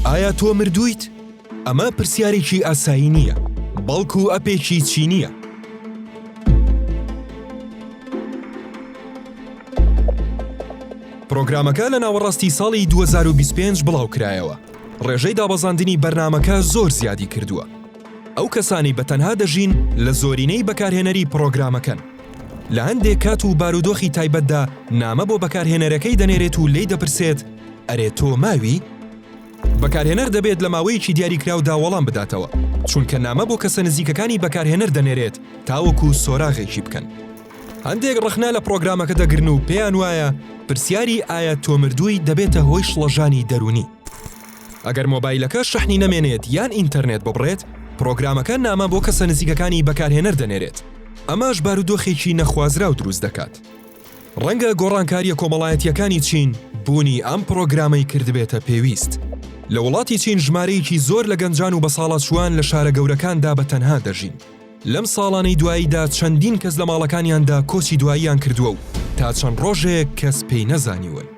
ئایا تۆ مردوویت؟ ئەمە پرسیارێکی ئاسایی نییە، بەڵکو ئەپێکی چینیە. پرۆگرامەکە لە ناوەڕاستی ساڵی 2025 بڵاو کرایەوە. ڕێژەی دابەزاندنی بەرنامەکە زۆر زیادی کردووە. ئەو کەسانی بەتەنها دەژین لە زۆرینەی بەکارهێنەری پرۆگرامەکەن. لە هەندێک کات و بارودۆخی تایبەتدا نامە بۆ بەکارهێنەرەکەی دەنێرێت و لێی دەپرسێت: ئەرێ تۆ ماوی؟ بەکارهێنەر دەبێت لە ماوەیەکی دیاریکراودا وەڵام بداتەوە، چونکە نامە بۆ کەسە نزیکەکانی بەکارهێنەر دەنێرێت تاوەکو سۆراغێکی بکەن. هەندێک ڕخنا لە پرۆگرامەکە دەگرن و پێیان وایە پرسیاری ئایا تۆ مردووی دەبێتە هۆی شڵەژانی دەرونی. ئەگەر مۆبایلەکە شەحنی نەمێنێت یان ئینتەرنێت ببڕێت، پرۆگرامەکە نامە بۆ کەسە نزیکەکانی بەکارهێنەر دەنێرێت. ئەمەش بارودۆخێکی نەخوازراو دروست دەکات. ڕەنگە گۆڕانکاریە کۆمەڵایەتیەکانی چین بوونی ئەم پرۆگرامەی کردبێتە پێویست. لە وڵاتی چین ژمارەیەکی زۆر لە گەنجان و بەساڵات چوان لە شارە گەورەکاندا بەتەنها دەژین. لەم ساڵانەی دواییدا چەندین کەس لە ماڵەکانیاندا کۆچی دواییان کردووە و تا چەند ڕۆژێک کەس پێی نەزانیوە.